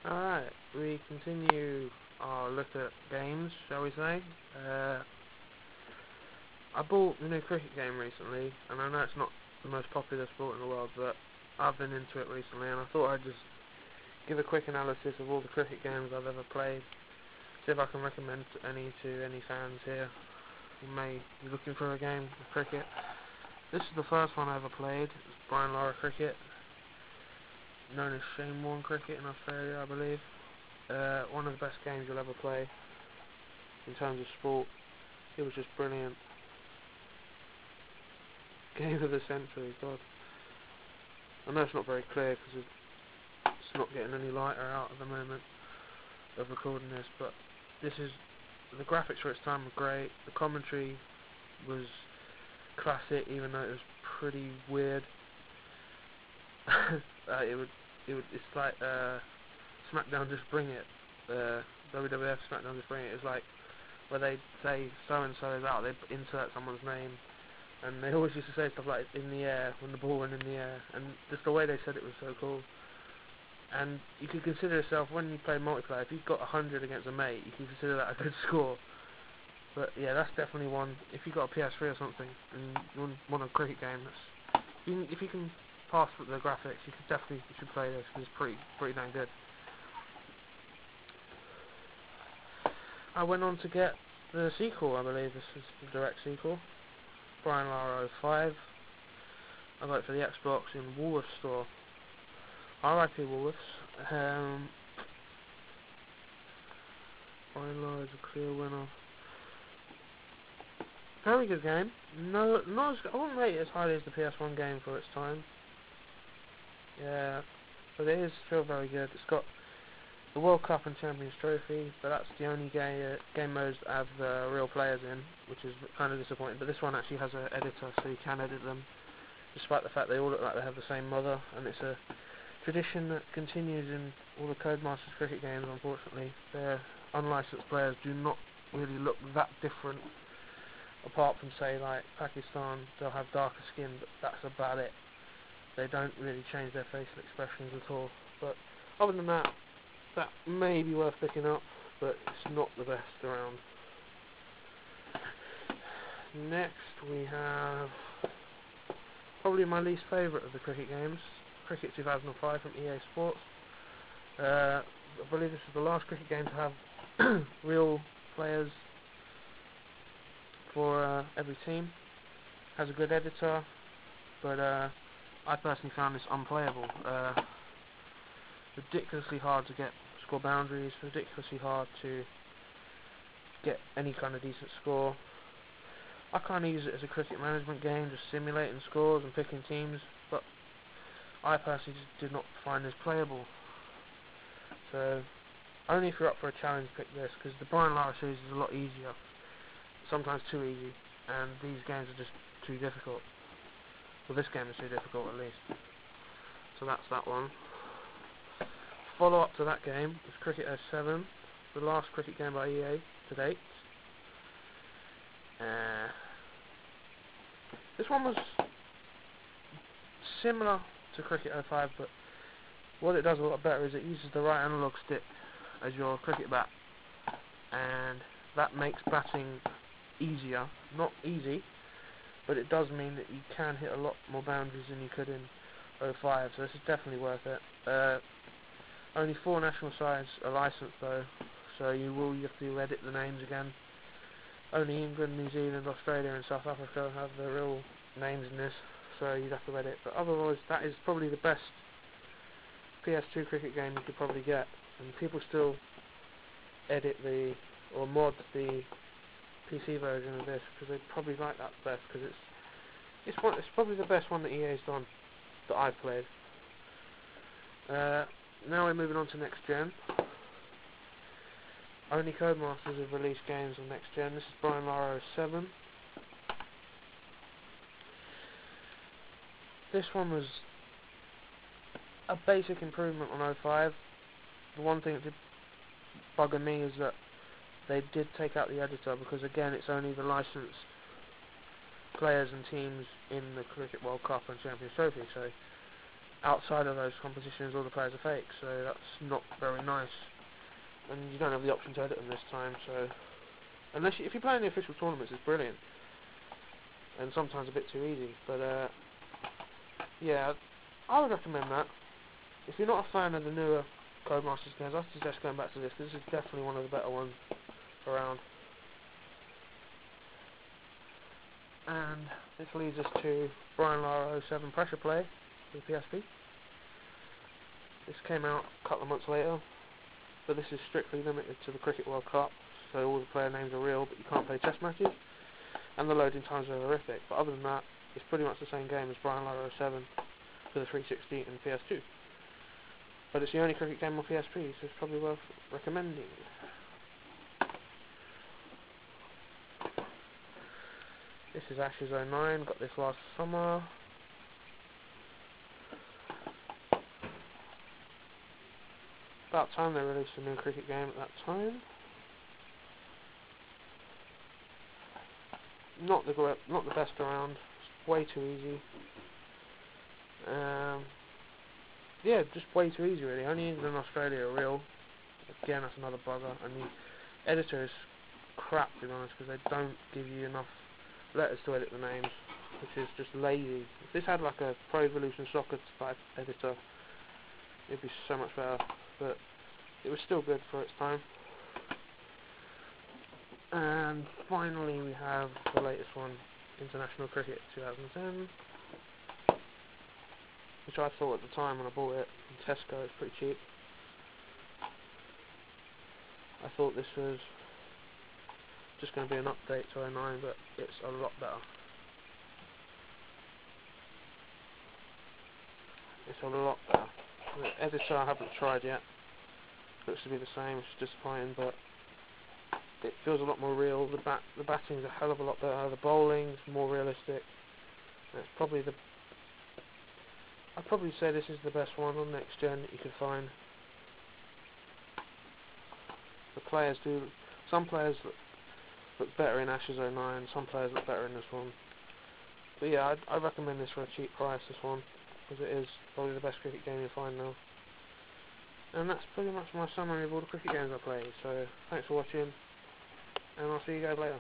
Alright, we continue our look at games, shall we say. I bought a new cricket game recently, and I know it's not the most popular sport in the world, but I've been into it recently, and I thought I'd just give a quick analysis of all the cricket games I've ever played, see if I can recommend any to any fans here who may be looking for a game of cricket. This is the first one I ever played. It's Brian Lara Cricket, known as Shane Warne Cricket in Australia, I believe. One of the best games you'll ever play in terms of sport. It was just brilliant. Game of the century, God. I know it's not very clear because it's not getting any lighter out at the moment of recording this, but the graphics for its time were great. The commentary was classic, even though it was pretty weird. It's like SmackDown Just Bring It, WWF SmackDown Just Bring It. It's like where they say so and so is out, they insert someone's name, and they always used to say stuff like in the air when the ball went in the air, and just the way they said it was so cool. And you could consider yourself, when you play multiplayer, if you've got 100 against a mate, you can consider that a good score. But yeah, that's definitely one. If you've got a PS3 or something and you want a cricket game, if you can pass with the graphics, you should play this because it's pretty dang good. I went on to get the sequel. I believe this is the direct sequel, Brian Lara 05. I got it for the Xbox in Woolworths store. R.I.P. Woolworths. Brian Lara is a clear winner. Very good game. No, I wouldn't rate it as highly as the PS1 game for its time. Yeah, but it is still very good. It's got the World Cup and Champions Trophy, but that's the only game modes that have real players in, which is kind of disappointing. But this one actually has an editor, so you can edit them, despite the fact they all look like they have the same mother. And it's a tradition that continues in all the Codemasters cricket games. Unfortunately, their unlicensed players do not really look that different. Apart from, say, like Pakistan, they'll have darker skin, but that's about it. They don't really change their facial expressions at all. But other than that, that may be worth picking up, but it's not the best around. Next we have probably my least favourite of the cricket games, Cricket 2005 from EA Sports. I believe this is the last cricket game to have real players for every team. Has a good editor, but I personally found this unplayable. Ridiculously hard to score boundaries, ridiculously hard to get any kind of decent score. I kind of use it as a cricket management game, just simulating scores and picking teams, but I personally just did not find this playable. So only if you're up for a challenge, pick this, because the Brian Lara series is a lot easier. Sometimes too easy, and these games are just too difficult. Well, this game is too difficult at least. So that's that one. Follow up to that game is Cricket 07, the last cricket game by EA to date. This one was similar to Cricket 05, but what it does a lot better is it uses the right analog stick as your cricket bat, and that makes batting easier. Not easy, but it does mean that you can hit a lot more boundaries than you could in 05, so this is definitely worth it. Only 4 national sides are licensed though, so you have to edit the names again. Only England, New Zealand, Australia and South Africa have their real names in this, so you'd have to edit. But otherwise, that is probably the best PS2 cricket game you could probably get, and people still edit or mod the PC version of this because they probably like that best, because it's probably the best one that EA's done that I've played. Now we're moving on to next gen. Only Codemasters have released games on next gen. This is Brian Lara 07. This one was a basic improvement on 05. The one thing that did bugger me is that they did take out the editor, because again it's only the licensed players and teams in the Cricket World Cup and Champions Trophy, so outside of those compositions, all the players are fake, so that's not very nice. And you don't have the option to edit them this time, so if you're playing the official tournaments, it's brilliant, and sometimes a bit too easy. But yeah, I would recommend that. If you're not a fan of the newer Codemasters games, I suggest going back to this. This is definitely one of the better ones around. And this leads us to Brian Lara 07 Pressure Play for the PSP. This came out a couple of months later, but this is strictly limited to the Cricket World Cup, so all the player names are real, but you can't play test matches, and the loading times are horrific. But other than that, it's pretty much the same game as Brian Lara 07 for the 360 and PS2. But it's the only cricket game on PSP, so it's probably worth recommending. This is Ashes 09, got this last summer. About time they released a new cricket game at that time. Not the best around. It's way too easy. Yeah, just way too easy really. Only England and Australia are real. Again, that's another bugger. And the editor is crap, to be honest, because they don't give you enough letters to edit the names, which is just lazy. If this had like a Pro Evolution Soccer type editor, it'd be so much better. But it was still good for its time. And finally we have the latest one, International Cricket 2010, which I thought at the time when I bought it in Tesco, it's pretty cheap. I thought this was just going to be an update to 09, but it's a lot better. It's a lot better. The editor I haven't tried yet. Looks to be the same, it's disappointing, but it feels a lot more real. The batting's a hell of a lot better. The bowling's more realistic. It's probably I'd probably say this is the best one on next gen that you could find. The players some players look better in Ashes 09, some players look better in this one. But yeah, I'd recommend this for a cheap price, this one, because it is probably the best cricket game you'll find now. And that's pretty much my summary of all the cricket games I played. So thanks for watching, and I'll see you guys later.